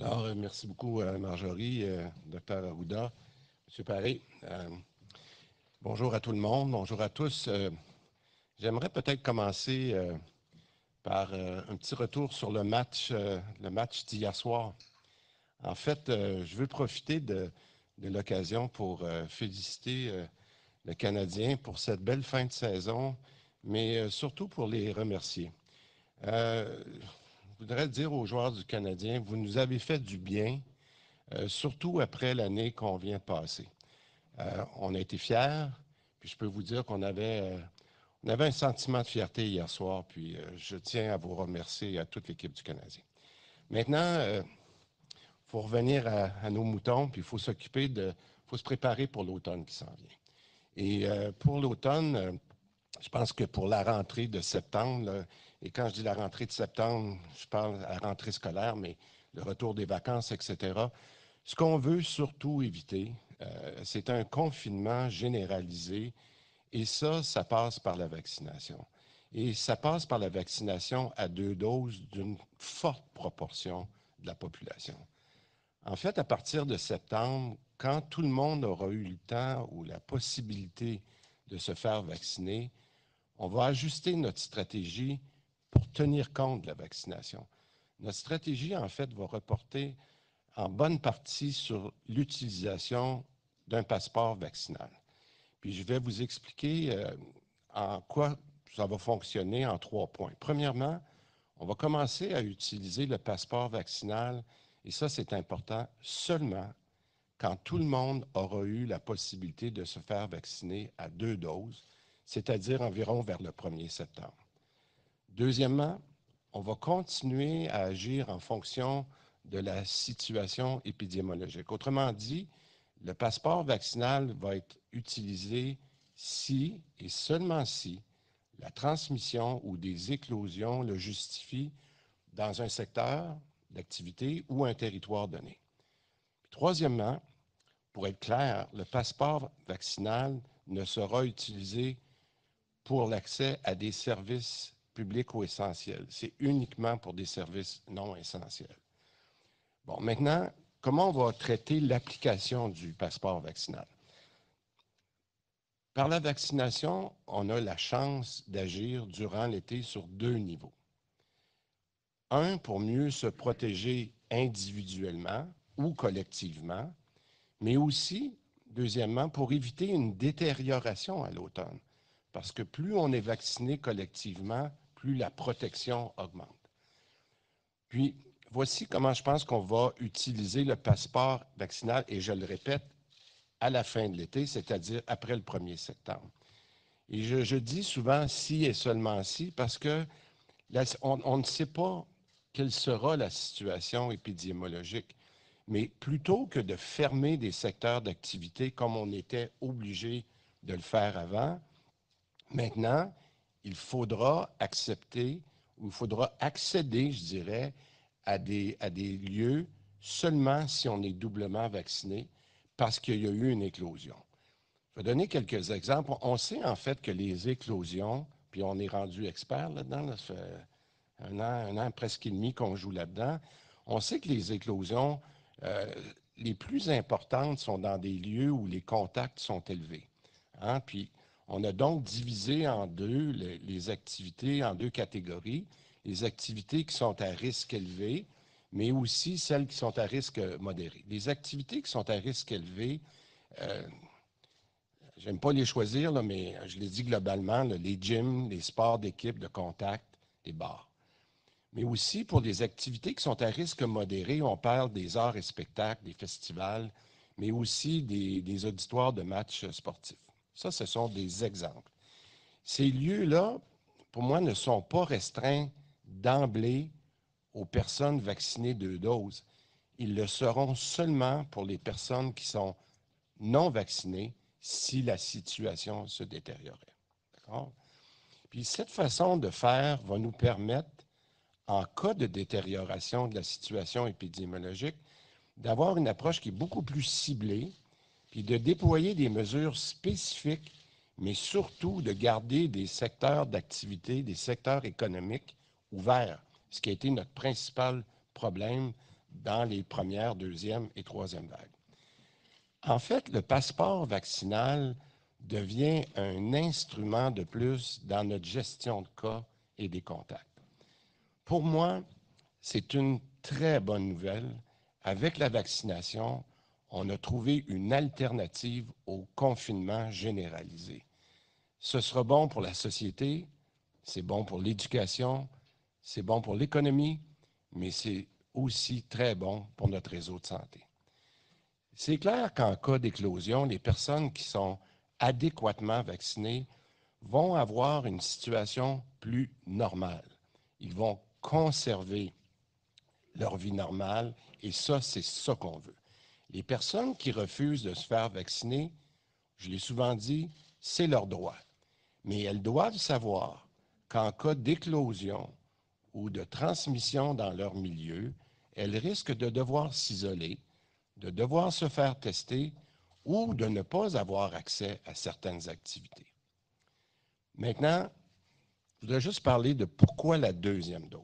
Alors, merci beaucoup, Marjorie, Dr. Arruda, M. Paré. Bonjour à tout le monde, bonjour à tous. J'aimerais peut-être commencer par un petit retour sur le match d'hier soir. En fait, je veux profiter de l'occasion pour féliciter le Canadien pour cette belle fin de saison, mais surtout pour les remercier. Je voudrais dire aux joueurs du Canadien, vous nous avez fait du bien, surtout après l'année qu'on vient de passer. On a été fiers, puis je peux vous dire on avait un sentiment de fierté hier soir, puis je tiens à vous remercier à toute l'équipe du Canadien. Maintenant, il faut revenir à nos moutons, puis il faut faut se préparer pour l'automne qui s'en vient. Et pour l'automne, je pense que pour la rentrée de septembre, là, et quand je dis la rentrée de septembre, je parle à la rentrée scolaire, mais le retour des vacances, etc., ce qu'on veut surtout éviter, c'est un confinement généralisé et ça passe par la vaccination. Et ça passe par la vaccination à 2 doses d'une forte proportion de la population. En fait, à partir de septembre, quand tout le monde aura eu le temps ou la possibilité de se faire vacciner, on va ajuster notre stratégie pour tenir compte de la vaccination. Notre stratégie, en fait, va reporter en bonne partie sur l'utilisation d'un passeport vaccinal. Puis je vais vous expliquer en quoi ça va fonctionner en 3 points. Premièrement, on va commencer à utiliser le passeport vaccinal, et ça c'est important, seulement quand tout le monde aura eu la possibilité de se faire vacciner à 2 doses, c'est-à-dire environ vers le 1er septembre. Deuxièmement, on va continuer à agir en fonction de la situation épidémiologique. Autrement dit, le passeport vaccinal va être utilisé si et seulement si la transmission ou des éclosions le justifient dans un secteur d'activité ou un territoire donné. Puis, troisièmement, pour être clair, le passeport vaccinal ne sera utilisé pour l'accès à des services publics ou essentiels. C'est uniquement pour des services non essentiels. Bon, maintenant, comment on va traiter l'application du passeport vaccinal? Par la vaccination, on a la chance d'agir durant l'été sur 2 niveaux. Un, pour mieux se protéger individuellement ou collectivement, mais aussi, deuxièmement, pour éviter une détérioration à l'automne. Parce que plus on est vacciné collectivement, plus la protection augmente. Puis, voici comment je pense qu'on va utiliser le passeport vaccinal, et je le répète, à la fin de l'été, c'est-à-dire après le 1er septembre. Et je dis souvent si et seulement si, parce que on ne sait pas quelle sera la situation épidémiologique. Mais plutôt que de fermer des secteurs d'activité comme on était obligé de le faire avant, maintenant, il faudra accepter ou il faudra accéder, je dirais, à des lieux seulement si on est doublement vacciné parce qu'il y a eu une éclosion. Je vais donner quelques exemples. On sait en fait que les éclosions, puis on est rendu expert là-dedans, là, ça fait un an presque et demi qu'on joue là-dedans, on sait que les éclosions, euh, les plus importantes sont dans des lieux où les contacts sont élevés. Hein? Puis, on a donc divisé en deux les activités en 2 catégories. Les activités qui sont à risque élevé, mais aussi celles qui sont à risque modéré. Les activités qui sont à risque élevé, j'aime pas les choisir, là, mais je les dis globalement, là, les gyms, les sports d'équipe, de contact, les bars. Mais aussi pour des activités qui sont à risque modéré, on parle des arts et spectacles, des festivals, mais aussi des auditoires de matchs sportifs. Ça, ce sont des exemples. Ces lieux-là, pour moi, ne sont pas restreints d'emblée aux personnes vaccinées 2 doses. Ils le seront seulement pour les personnes qui sont non vaccinées si la situation se détériorait. D'accord? Puis cette façon de faire va nous permettre, en cas de détérioration de la situation épidémiologique, d'avoir une approche qui est beaucoup plus ciblée, puis de déployer des mesures spécifiques, mais surtout de garder des secteurs d'activité, des secteurs économiques ouverts, ce qui a été notre principal problème dans les premières, deuxième et troisième vagues. En fait, le passeport vaccinal devient un instrument de plus dans notre gestion de cas et des contacts. Pour moi, c'est une très bonne nouvelle. Avec la vaccination, on a trouvé une alternative au confinement généralisé. Ce sera bon pour la société, c'est bon pour l'éducation, c'est bon pour l'économie, mais c'est aussi très bon pour notre réseau de santé. C'est clair qu'en cas d'éclosion, les personnes qui sont adéquatement vaccinées vont avoir une situation plus normale. Ils vont conserver leur vie normale et ça, c'est ça qu'on veut. Les personnes qui refusent de se faire vacciner, je l'ai souvent dit, c'est leur droit. Mais elles doivent savoir qu'en cas d'éclosion ou de transmission dans leur milieu, elles risquent de devoir s'isoler, de devoir se faire tester ou de ne pas avoir accès à certaines activités. Maintenant, je voudrais juste parler de pourquoi la deuxième dose.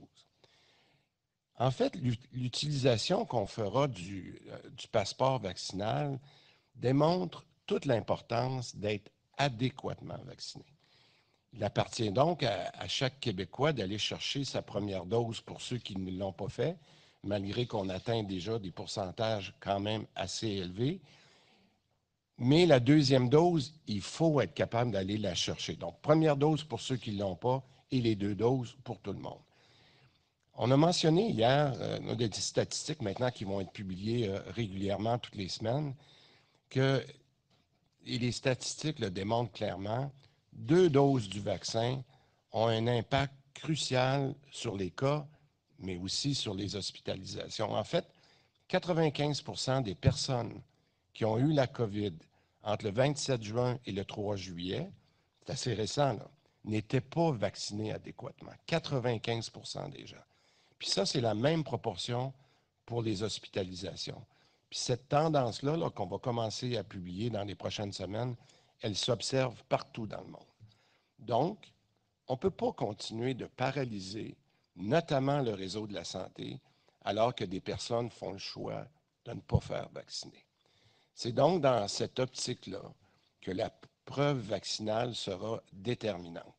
En fait, l'utilisation qu'on fera du passeport vaccinal démontre toute l'importance d'être adéquatement vacciné. Il appartient donc à chaque Québécois d'aller chercher sa première dose pour ceux qui ne l'ont pas fait, malgré qu'on atteint déjà des pourcentages quand même assez élevés. Mais la deuxième dose, il faut être capable d'aller la chercher. Donc, première dose pour ceux qui ne l'ont pas et les 2 doses pour tout le monde. On a mentionné hier, on a des statistiques maintenant qui vont être publiées régulièrement toutes les semaines, que, et les statistiques le démontrent clairement, 2 doses du vaccin ont un impact crucial sur les cas, mais aussi sur les hospitalisations. En fait, 95% des personnes qui ont eu la COVID entre le 27 juin et le 3 juillet, c'est assez récent, n'étaient pas vaccinées adéquatement. 95% des gens. Puis ça, c'est la même proportion pour les hospitalisations. Puis cette tendance-là, qu'on va commencer à publier dans les prochaines semaines, elle s'observe partout dans le monde. Donc, on ne peut pas continuer de paralyser, notamment le réseau de la santé, alors que des personnes font le choix de ne pas faire vacciner. C'est donc dans cette optique-là que la preuve vaccinale sera déterminante.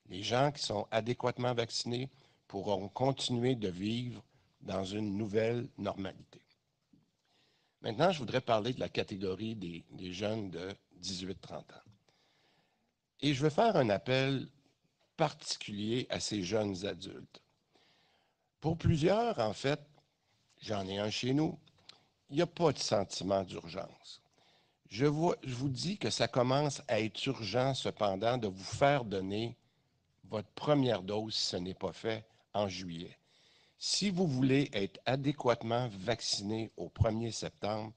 Les gens qui sont adéquatement vaccinés pourront continuer de vivre dans une nouvelle normalité. Maintenant, je voudrais parler de la catégorie des jeunes de 18-30 ans. Et je veux faire un appel particulier à ces jeunes adultes. Pour plusieurs, en fait, j'en ai un chez nous, il n'y a pas de sentiment d'urgence. Je vous dis que ça commence à être urgent, cependant, de vous faire donner votre première dose si ce n'est pas fait en juillet. Si vous voulez être adéquatement vacciné au 1er septembre,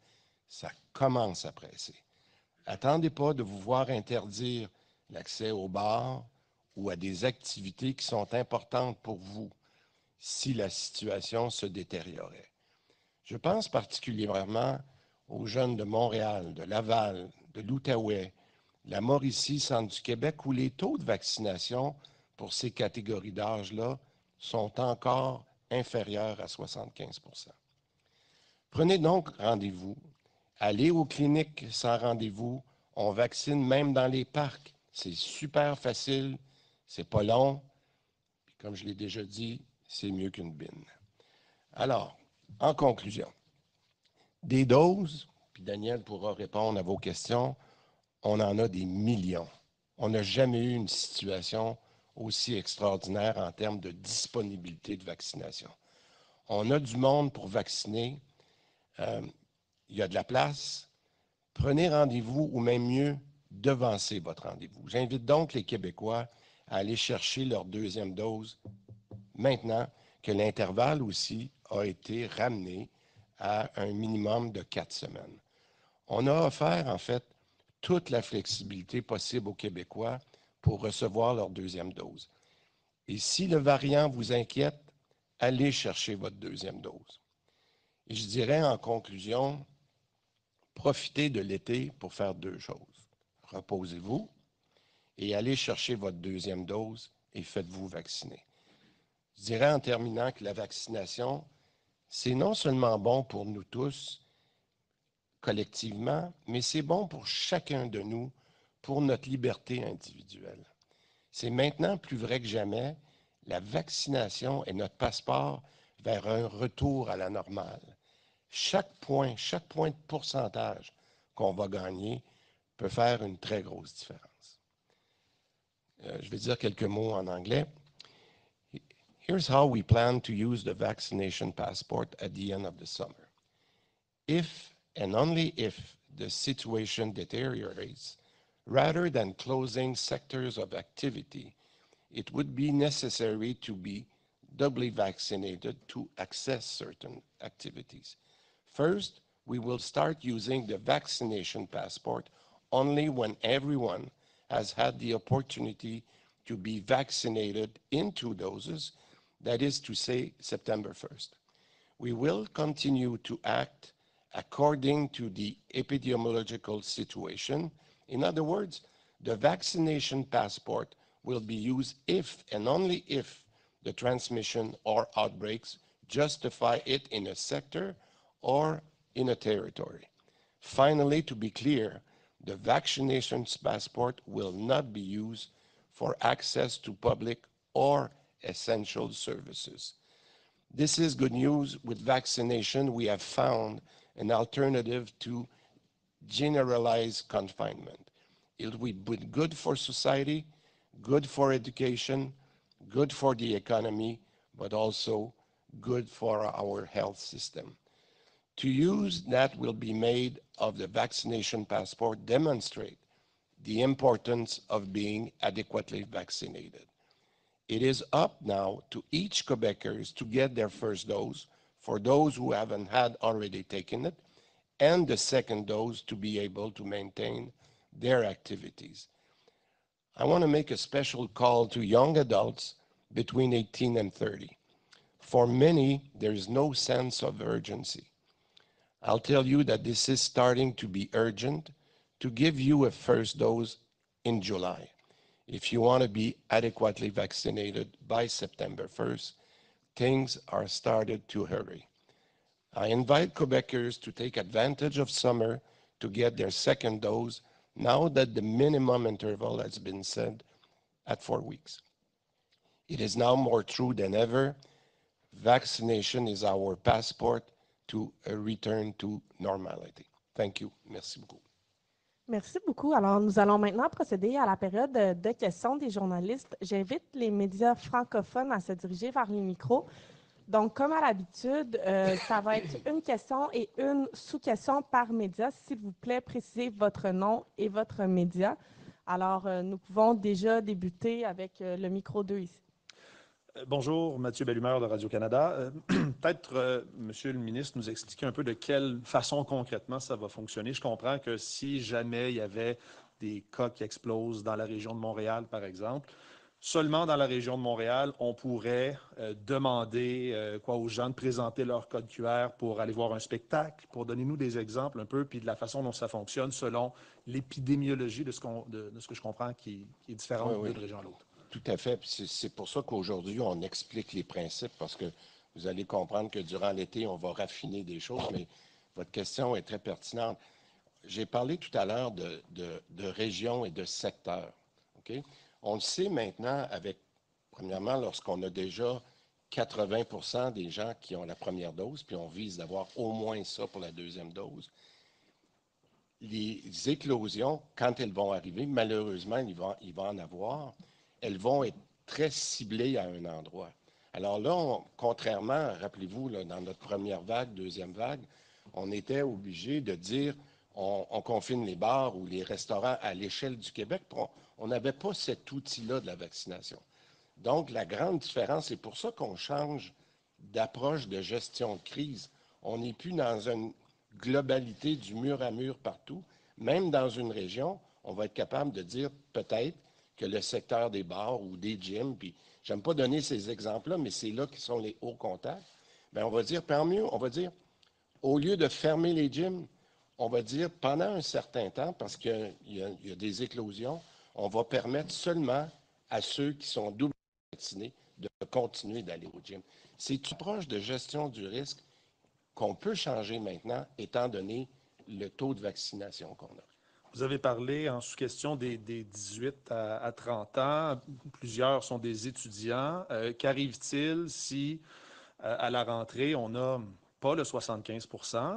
ça commence à presser. Attendez pas de vous voir interdire l'accès aux bars ou à des activités qui sont importantes pour vous si la situation se détériorait. Je pense particulièrement aux jeunes de Montréal, de Laval, de l'Outaouais, la Mauricie, centre du Québec, où les taux de vaccination pour ces catégories d'âge-là sont encore inférieurs à 75 %. Prenez donc rendez-vous. Allez aux cliniques sans rendez-vous. On vaccine même dans les parcs. C'est super facile, c'est pas long. Puis comme je l'ai déjà dit, c'est mieux qu'une bine. Alors, en conclusion, des doses, puis Daniel pourra répondre à vos questions, on en a des millions. On n'a jamais eu une situation aussi extraordinaire en termes de disponibilité de vaccination. On a du monde pour vacciner. Il y a de la place. Prenez rendez-vous ou même mieux, devancez votre rendez-vous. J'invite donc les Québécois à aller chercher leur deuxième dose maintenant que l'intervalle aussi a été ramené à un minimum de 4 semaines. On a offert, en fait, toute la flexibilité possible aux Québécois pour recevoir leur deuxième dose. Et si le variant vous inquiète, allez chercher votre deuxième dose. Et je dirais en conclusion, profitez de l'été pour faire 2 choses. Reposez-vous et allez chercher votre deuxième dose et faites-vous vacciner. Je dirais en terminant que la vaccination, C'est non seulement bon pour nous tous, collectivement, mais c'est bon pour chacun de nous, pour notre liberté individuelle. C'est maintenant plus vrai que jamais, la vaccination est notre passeport vers un retour à la normale. Chaque point de pourcentage qu'on va gagner peut faire une très grosse différence. Je vais dire quelques mots en anglais. Here's how we plan to use the vaccination passport at the end of the summer. If and only if the situation deteriorates, rather than closing sectors of activity, it would be necessary to be doubly vaccinated to access certain activities. First, we will start using the vaccination passport only when everyone has had the opportunity to be vaccinated in 2 doses, that is to say, September 1st. We will continue to act according to the epidemiological situation. In other words, the vaccination passport will be used if and only if the transmission or outbreaks justify it in a sector or in a territory. Finally, to be clear, the vaccination passport will not be used for access to public or essential services. This is good news. With vaccination, we have found an alternative to generalized confinement. It will be good for society, good for education, good for the economy, but also good for our health system. To use that will be made of the vaccination passport demonstrate the importance of being adequately vaccinated. It is up now to each Quebecers to get their first dose for those who haven't had already taken it, and the second dose to be able to maintain their activities. I want to make a special call to young adults between 18 and 30. For many, there is no sense of urgency. I'll tell you that this is starting to be urgent to give you a first dose in July. If you want to be adequately vaccinated by September 1st, things are started to hurry. I invite Quebecers to take advantage of summer to get their second dose now that the minimum interval has been set at 4 weeks. It is now more true than ever. Vaccination is our passport to a return to normality. Thank you. Merci beaucoup. Merci beaucoup. Alors, nous allons maintenant procéder à la période de questions des journalistes. J'invite les médias francophones à se diriger vers les micros. Donc, comme à l'habitude, ça va être une question et une sous-question par média. S'il vous plaît, précisez votre nom et votre média. Alors, nous pouvons déjà débuter avec le micro 2 ici. Bonjour, Mathieu Bellumeur de Radio-Canada. Peut-être, Monsieur le ministre, nous expliquer un peu de quelle façon concrètement ça va fonctionner. Je comprends que si jamais il y avait des cas qui explosent dans la région de Montréal, par exemple, seulement dans la région de Montréal, on pourrait demander aux gens de présenter leur code QR pour aller voir un spectacle, pour donner-nous des exemples un peu, puis de la façon dont ça fonctionne selon l'épidémiologie de ce que je comprends qui est différente d'une région à l'autre. Tout à fait. C'est pour ça qu'aujourd'hui, on explique les principes, parce que vous allez comprendre que durant l'été, on va raffiner des choses, mais votre question est très pertinente. J'ai parlé tout à l'heure de régions et de secteurs. Okay? On le sait maintenant avec, premièrement, lorsqu'on a déjà 80% des gens qui ont la première dose, puis on vise d'avoir au moins ça pour la deuxième dose. Les éclosions, quand elles vont arriver, malheureusement, il va en avoir, elles vont être très ciblées à un endroit. Alors là, contrairement, rappelez-vous, dans notre première vague, deuxième vague, on était obligé de dire on confine les bars ou les restaurants à l'échelle du Québec. On n'avait pas cet outil-là de la vaccination. Donc, la grande différence, c'est pour ça qu'on change d'approche de gestion de crise. On n'est plus dans une globalité du mur à mur partout. Même dans une région, on va être capable de dire peut-être que le secteur des bars ou des gyms, puis j'aime pas donner ces exemples-là, mais c'est là qui sont les hauts contacts, bien, on va dire, tant mieux, on va dire, au lieu de fermer les gyms, on va dire pendant un certain temps, parce qu'il y a des éclosions, on va permettre seulement à ceux qui sont doublement vaccinés de continuer d'aller au gym. C'est une approche de gestion du risque qu'on peut changer maintenant, étant donné le taux de vaccination qu'on a. Vous avez parlé en sous-question des 18 à 30 ans. Plusieurs sont des étudiants. Qu'arrive-t-il si, à la rentrée, on n'a pas le 75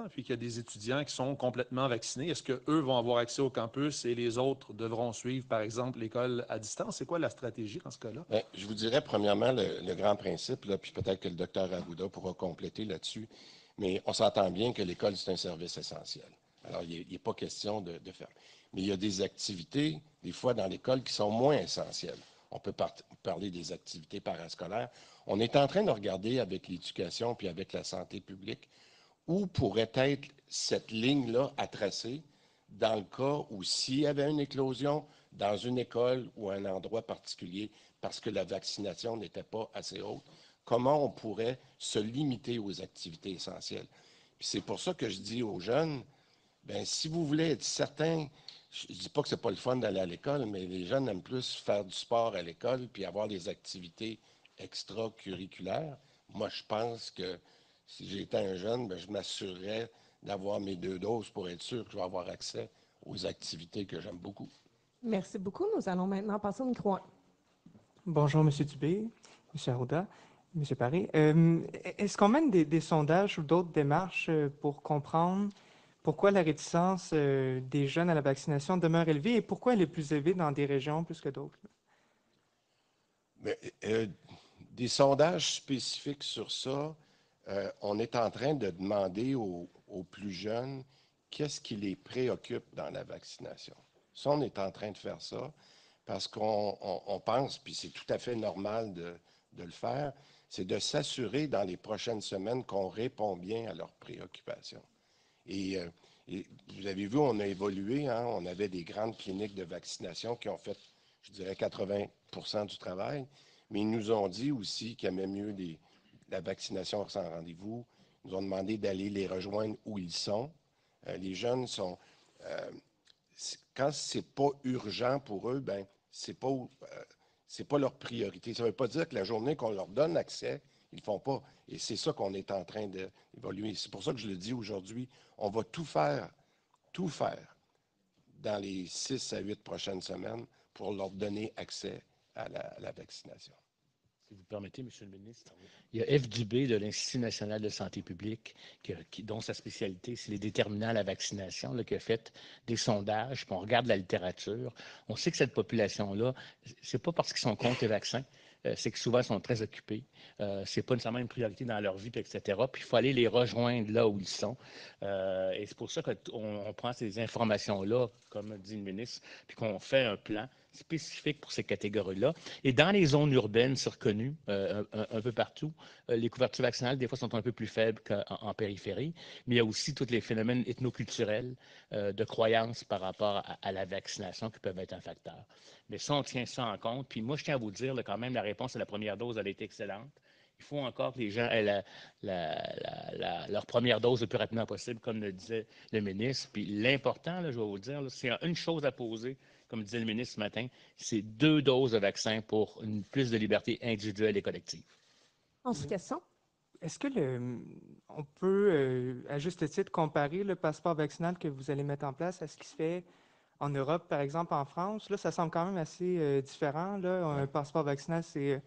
puis qu'il y a des étudiants qui sont complètement vaccinés? Est-ce qu'eux vont avoir accès au campus et les autres devront suivre, par exemple, l'école à distance? C'est quoi la stratégie dans ce cas-là? Bien, je vous dirais, premièrement, le grand principe, là, puis peut-être que le docteur Arruda pourra compléter là-dessus, mais on s'entend bien que l'école, c'est un service essentiel. Alors, il n'est pas question de faire. Mais il y a des activités, des fois, dans l'école qui sont moins essentielles. On peut parler des activités parascolaires. On est en train de regarder avec l'éducation puis avec la santé publique où pourrait être cette ligne-là à tracer dans le cas où s'il y avait une éclosion dans une école ou un endroit particulier parce que la vaccination n'était pas assez haute, comment on pourrait se limiter aux activités essentielles. Puis c'est pour ça que je dis aux jeunes, bien, si vous voulez être certain, je ne dis pas que ce n'est pas le fun d'aller à l'école, mais les jeunes aiment plus faire du sport à l'école puis avoir des activités extracurriculaires. Moi, je pense que si j'étais un jeune, bien, je m'assurerais d'avoir mes 2 doses pour être sûr que je vais avoir accès aux activités que j'aime beaucoup. Merci beaucoup. Nous allons maintenant passer au micro 1. Bonjour, M. Dubé, M. Arruda, M. Paré. Est-ce qu'on mène des sondages ou d'autres démarches pour comprendre pourquoi la réticence des jeunes à la vaccination demeure élevée et pourquoi elle est plus élevée dans des régions plus que d'autres? Mais, des sondages spécifiques sur ça, on est en train de demander aux plus jeunes qu'est-ce qui les préoccupe dans la vaccination. Ça, on est en train de faire ça parce qu'on pense, puis c'est tout à fait normal de le faire, c'est de s'assurer dans les prochaines semaines qu'on répond bien à leurs préoccupations. Et, vous avez vu, on a évolué, hein? On avait des grandes cliniques de vaccination qui ont fait, je dirais, 80% du travail, mais ils nous ont dit aussi qu'il y avait mieux la vaccination sans rendez-vous. Ils nous ont demandé d'aller les rejoindre où ils sont. Les jeunes sont, quand c'est pas urgent pour eux, ben c'est pas leur priorité. Ça ne veut pas dire que la journée qu'on leur donne accès, ils ne le font pas. Et c'est ça qu'on est en train d'évoluer. C'est pour ça que je le dis aujourd'hui, on va tout faire dans les 6 à 8 prochaines semaines pour leur donner accès à la vaccination. Si vous permettez, M. le ministre, il y a F. Dubé de l'Institut national de santé publique, dont sa spécialité, c'est les déterminants à la vaccination, là, qui a fait des sondages, puis on regarde la littérature. On sait que cette population-là, c'est pas parce qu'ils sont contre les vaccins, c'est que souvent, ils sont très occupés. C'est pas nécessairement une priorité dans leur vie, puis etc. Puis il faut aller les rejoindre là où ils sont. Et c'est pour ça qu'on prend ces informations-là, comme dit le ministre, puis qu'on fait un plan spécifique pour ces catégories-là. Et dans les zones urbaines, c'est reconnu un peu partout, les couvertures vaccinales, des fois, sont un peu plus faibles qu'en périphérie, mais il y a aussi tous les phénomènes ethnoculturels de croyances par rapport à la vaccination qui peuvent être un facteur. Mais ça, on tient ça en compte. Puis moi, je tiens à vous dire, là, quand même, la réponse à la première dose, elle a été excellente. Il faut encore que les gens aient leur première dose le plus rapidement possible, comme le disait le ministre. Puis l'important, là, je vais vous dire, c'est une chose à poser, comme disait le ministre ce matin, c'est 2 doses de vaccin pour plus de liberté individuelle et collective. En sous-question. Est-ce que on peut, à juste titre, comparer le passeport vaccinal que vous allez mettre en place à ce qui se fait en Europe, par exemple en France? Là, ça semble quand même assez différent. Là. Un passeport vaccinal, c'est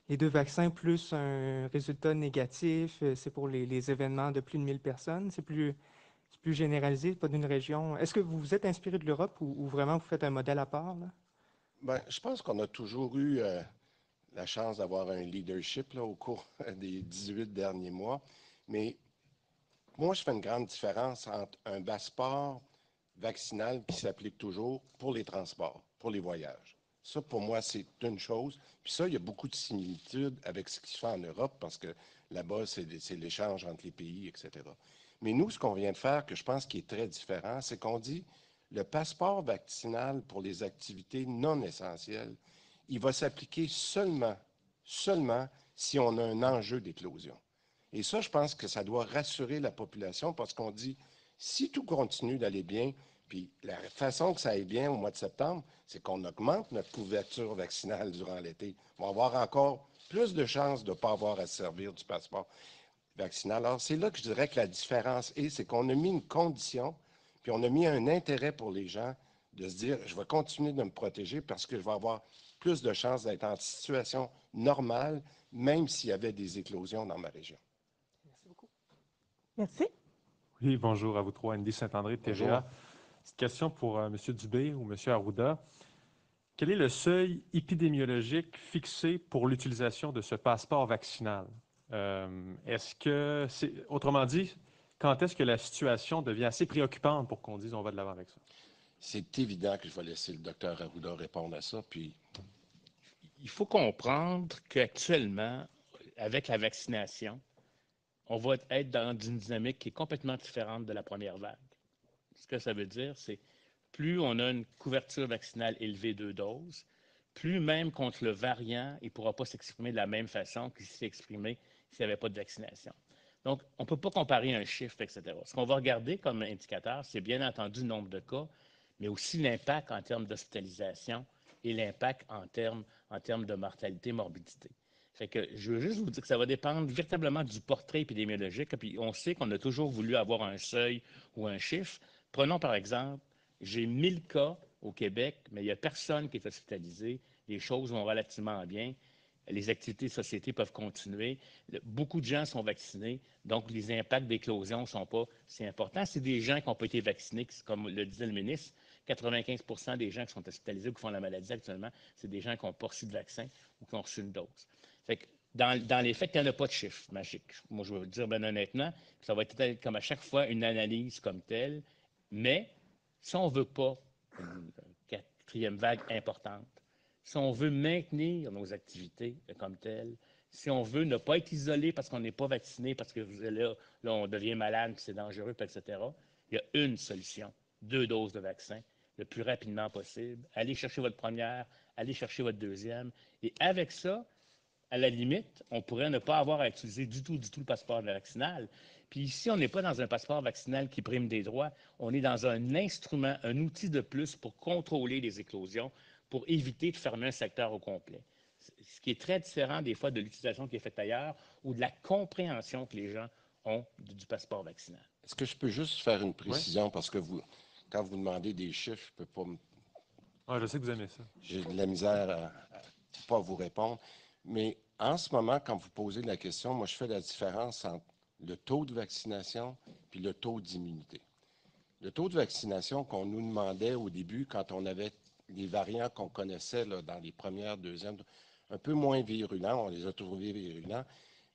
les 2 vaccins plus un résultat négatif. C'est pour les événements de plus de 1000 personnes. C'est plus généralisé, pas d'une région. Est-ce que vous vous êtes inspiré de l'Europe ou vraiment vous faites un modèle à part? Là? Ben, je pense qu'on a toujours eu la chance d'avoir un leadership là, au cours des 18 derniers mois. Mais moi, je fais une grande différence entre un passeport vaccinal qui s'applique toujours pour les transports, pour les voyages. Ça, pour moi, c'est une chose. Puis ça, il y a beaucoup de similitudes avec ce qui se fait en Europe parce que là-bas, c'est l'échange entre les pays, etc. Mais nous, ce qu'on vient de faire, que je pense qui est très différent, c'est qu'on dit le passeport vaccinal pour les activités non essentielles, il va s'appliquer seulement si on a un enjeu d'éclosion. Et ça, je pense que ça doit rassurer la population parce qu'on dit, si tout continue d'aller bien, puis la façon que ça aille bien au mois de septembre, c'est qu'on augmente notre couverture vaccinale durant l'été. On va avoir encore plus de chances de ne pas avoir à se servir du passeport. vaccinal. Alors, c'est là que je dirais que la différence est, c'est qu'on a mis une condition, puis on a mis un intérêt pour les gens de se dire, je vais continuer de me protéger parce que je vais avoir plus de chances d'être en situation normale, même s'il y avait des éclosions dans ma région. Merci beaucoup. Merci. Oui, bonjour à vous trois. Andy Saint-André de TVA. Bonjour. Petite question pour M. Dubé ou M. Arruda. Quel est le seuil épidémiologique fixé pour l'utilisation de ce passeport vaccinal? Autrement dit, quand est-ce que la situation devient assez préoccupante pour qu'on dise on va de l'avant avec ça? C'est évident que je vais laisser le docteur Arruda répondre à ça, puis Il faut comprendre qu'actuellement, avec la vaccination, on va être dans une dynamique qui est complètement différente de la première vague. Ce que ça veut dire, c'est plus on a une couverture vaccinale élevée 2 doses, plus même contre le variant, il ne pourra pas s'exprimer de la même façon qu'il s'est exprimé s'il n'y avait pas de vaccination. Donc, on ne peut pas comparer un chiffre, etc. Ce qu'on va regarder comme indicateur, c'est bien entendu le nombre de cas, mais aussi l'impact en termes d'hospitalisation et l'impact en termes de mortalité, morbidité. Fait que je veux juste vous dire que ça va dépendre véritablement du portrait épidémiologique. Puis on sait qu'on a toujours voulu avoir un seuil ou un chiffre. Prenons par exemple, j'ai 1000 cas au Québec, mais il n'y a personne qui est hospitalisé. Les choses vont relativement bien. Les activités de société peuvent continuer. Beaucoup de gens sont vaccinés, donc les impacts d'éclosion ne sont pas si importants. C'est des gens qui n'ont pas été vaccinés, comme le disait le ministre. 95% des gens qui sont hospitalisés ou qui font la maladie actuellement, c'est des gens qui n'ont pas reçu de vaccin ou qui ont reçu une dose. Fait que dans les faits, il n'y en a pas de chiffre magique. Moi, je vais vous dire bien honnêtement, ça va être comme à chaque fois une analyse comme telle, mais si on ne veut pas une quatrième vague importante, si on veut maintenir nos activités comme telles, si on veut ne pas être isolé parce qu'on n'est pas vacciné, parce que là on devient malade, c'est dangereux, etc., il y a une solution, 2 doses de vaccin, le plus rapidement possible. Allez chercher votre première, allez chercher votre deuxième. Et avec ça, à la limite, on pourrait ne pas avoir à utiliser du tout le passeport vaccinal. Puis ici, on n'est pas dans un passeport vaccinal qui prime des droits, on est dans un instrument, un outil de plus pour contrôler les éclosions, pour éviter de fermer un secteur au complet. Ce qui est très différent des fois de l'utilisation qui est faite ailleurs ou de la compréhension que les gens ont du passeport vaccinal. est-ce que je peux juste faire une Oui. précision parce que quand vous demandez des chiffres, je peux pas Ouais, je sais que vous aimez ça. j'ai de la misère à pas vous répondre. Mais en ce moment, quand vous posez la question, moi, je fais la différence entre le taux de vaccination puis le taux d'immunité. Le taux de vaccination qu'on nous demandait au début, quand on avait les variants qu'on connaissait là, dans les premières, deuxièmes, un peu moins virulents, on les a trouvés virulents,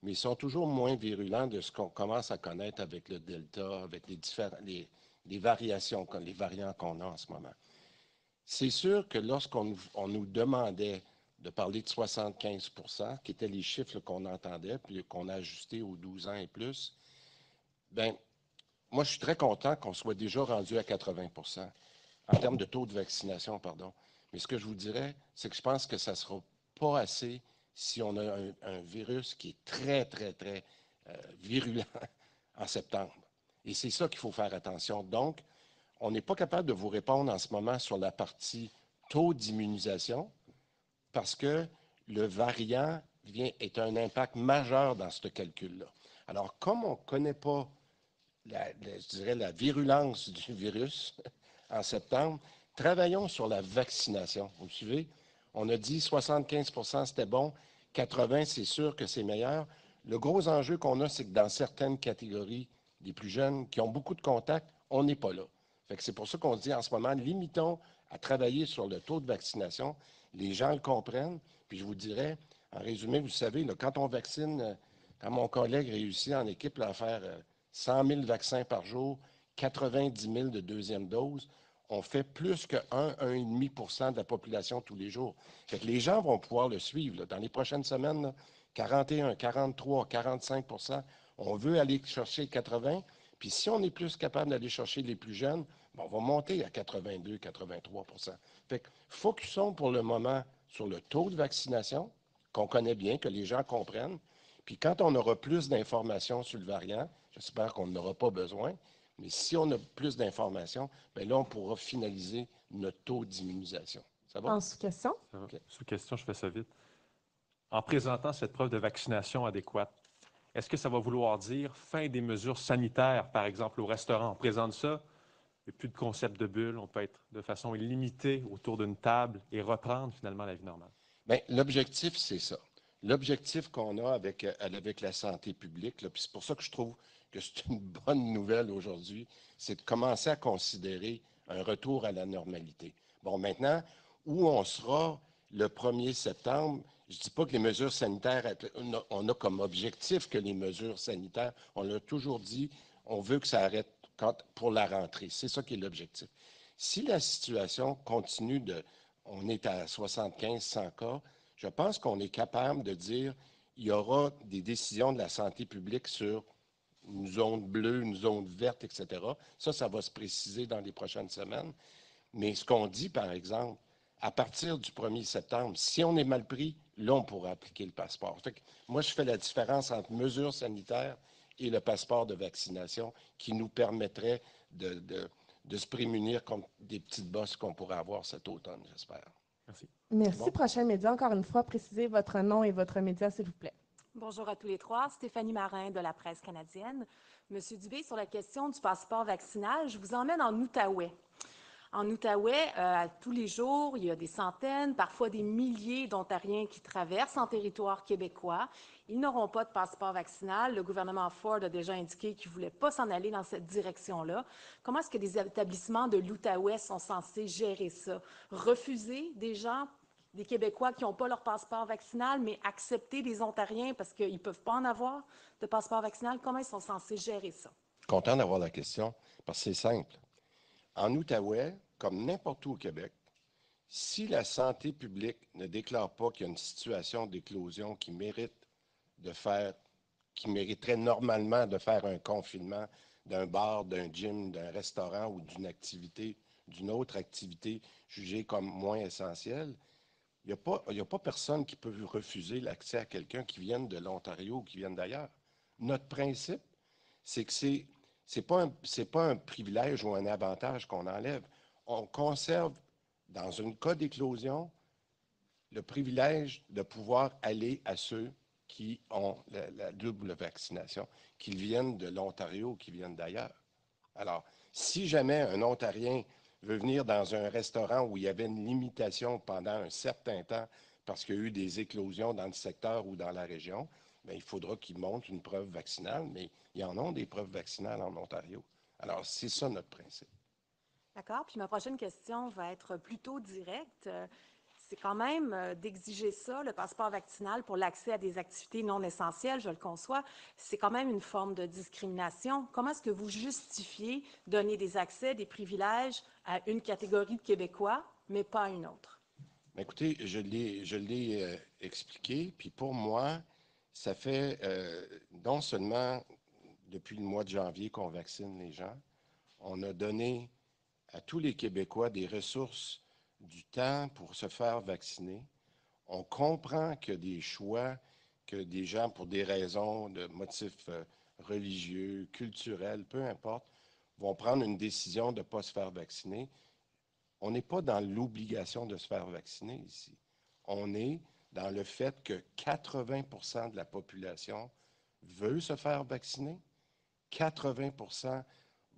mais ils sont toujours moins virulents de ce qu'on commence à connaître avec le Delta, avec les variations, les variants qu'on a en ce moment. C'est sûr que lorsqu'on nous demandait de parler de 75 qui étaient les chiffres qu'on entendait, puis qu'on a ajusté aux 12 ans et plus, bien, moi, je suis très content qu'on soit déjà rendu à 80 en termes de taux de vaccination, pardon. Mais ce que je vous dirais, c'est que je pense que ça ne sera pas assez si on a un virus qui est très, très, très virulent en septembre. Et c'est ça qu'il faut faire attention. Donc, on n'est pas capable de vous répondre en ce moment sur la partie taux d'immunisation parce que le variant est un impact majeur dans ce calcul-là. Alors, comme on ne connaît pas je dirais, la virulence du virus en septembre, travaillons sur la vaccination. Vous me suivez? On a dit 75 c'était bon, 80 c'est sûr que c'est meilleur. Le gros enjeu qu'on a, c'est que dans certaines catégories, les plus jeunes qui ont beaucoup de contacts, on n'est pas là. C'est pour ça qu'on dit en ce moment, limitons à travailler sur le taux de vaccination. Les gens le comprennent. Puis je vous dirais, en résumé, vous savez, là, quand on vaccine, quand mon collègue réussit en équipe là, à faire 100 000 vaccins par jour, 90 000 de deuxième dose, on fait plus que 1,5 % de la population tous les jours. Fait que les gens vont pouvoir le suivre. Là. Dans les prochaines semaines, là, 41, 43, 45 %, on veut aller chercher 80. Puis si on est plus capable d'aller chercher les plus jeunes, on va monter à 82, 83 %. Fait que focusons pour le moment sur le taux de vaccination, qu'on connaît bien, que les gens comprennent. Puis quand on aura plus d'informations sur le variant, j'espère qu'on n'aura pas besoin, mais si on a plus d'informations, bien là, on pourra finaliser notre taux d'immunisation. Ça va? En sous-question? Ça va. Sous question, je fais ça vite. En présentant cette preuve de vaccination adéquate, Est-ce que ça va vouloir dire fin des mesures sanitaires, par exemple au restaurant? On présente ça, il n'y a plus de concept de bulle, on peut être de façon illimitée autour d'une table et reprendre finalement la vie normale. Bien, l'objectif, c'est ça. L'objectif qu'on a avec la santé publique, là, puis c'est pour ça que je trouve que c'est une bonne nouvelle aujourd'hui, c'est de commencer à considérer un retour à la normalité. Bon, maintenant, où on sera le 1er septembre, je ne dis pas que les mesures sanitaires, on a comme objectif que les mesures sanitaires, on l'a toujours dit, on veut que ça arrête pour la rentrée. C'est ça qui est l'objectif. Si la situation continue on est à 75-100 cas, je pense qu'on est capable de dire il y aura des décisions de la santé publique sur une zone bleue, une zone verte, etc. Ça va se préciser dans les prochaines semaines. Mais ce qu'on dit, par exemple, à partir du 1er septembre, si on est mal pris, là, on pourra appliquer le passeport. Fait que moi, je fais la différence entre mesures sanitaires et le passeport de vaccination qui nous permettrait de se prémunir contre des petites bosses qu'on pourrait avoir cet automne, j'espère. Merci. Merci. Bon. Prochain média, encore une fois, précisez votre nom et votre média, s'il vous plaît. Bonjour à tous les trois. Stéphanie Marin de la presse canadienne. Monsieur Dubé, sur la question du passeport vaccinal, je vous emmène en Outaouais. En Outaouais, tous les jours, il y a des centaines, parfois des milliers d'Ontariens qui traversent en territoire québécois. Ils n'auront pas de passeport vaccinal. Le gouvernement Ford a déjà indiqué qu'il ne voulait pas s'en aller dans cette direction-là. Comment est-ce que des établissements de l'Outaouais sont censés gérer ça? Refuser des gens, des Québécois qui n'ont pas leur passeport vaccinal, mais accepter des Ontariens parce qu'ils ne peuvent pas en avoir de passeport vaccinal? Comment ils sont censés gérer ça? Content d'avoir la question, parce que c'est simple. En Outaouais, comme n'importe où au Québec, si la santé publique ne déclare pas qu'il y a une situation d'éclosion qui mériterait normalement de faire un confinement d'un bar, d'un gym, d'un restaurant ou d'une autre activité jugée comme moins essentielle, il n'y a pas personne qui peut refuser l'accès à quelqu'un qui vienne de l'Ontario ou qui vienne d'ailleurs. Notre principe, c'est que c'est pas un privilège ou un avantage qu'on enlève. On conserve, dans un cas d'éclosion, le privilège de pouvoir aller à ceux qui ont la double vaccination, qu'ils viennent de l'Ontario ou qu'ils viennent d'ailleurs. Alors, si jamais un Ontarien veut venir dans un restaurant où il y avait une limitation pendant un certain temps parce qu'il y a eu des éclosions dans le secteur ou dans la région, bien, il faudra qu'il montre une preuve vaccinale, mais il y en a des preuves vaccinales en Ontario. Alors, c'est ça notre principe. D'accord. Puis ma prochaine question va être plutôt directe. C'est quand même d'exiger ça, le passeport vaccinal, pour l'accès à des activités non essentielles, je le conçois. C'est quand même une forme de discrimination. Comment est-ce que vous justifiez donner des accès, des privilèges à une catégorie de Québécois, mais pas à une autre? Écoutez, je l'ai expliqué, puis pour moi, ça fait non seulement depuis le mois de janvier qu'on vaccine les gens, on a donné à tous les Québécois des ressources, du temps pour se faire vacciner. On comprend qu'il y a des choix, que des gens, pour des raisons de motifs religieux, culturels, peu importe, vont prendre une décision de ne pas se faire vacciner. On n'est pas dans l'obligation de se faire vacciner ici. On est dans le fait que 80% de la population veut se faire vacciner. 80%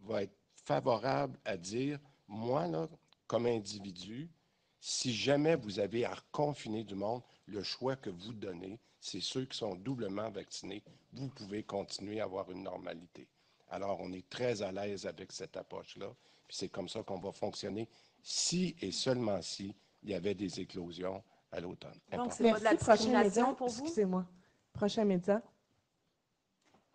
va être favorable à dire, moi, là, comme individu, si jamais vous avez à reconfiner du monde, le choix que vous donnez, c'est ceux qui sont doublement vaccinés. Vous pouvez continuer à avoir une normalité. Alors, on est très à l'aise avec cette approche-là. Puis c'est comme ça qu'on va fonctionner si et seulement si il y avait des éclosions à l'automne. Donc, Important. c'est pas de la Merci. Prochain discrimination média. pour vous? Excusez-moi. Prochain média.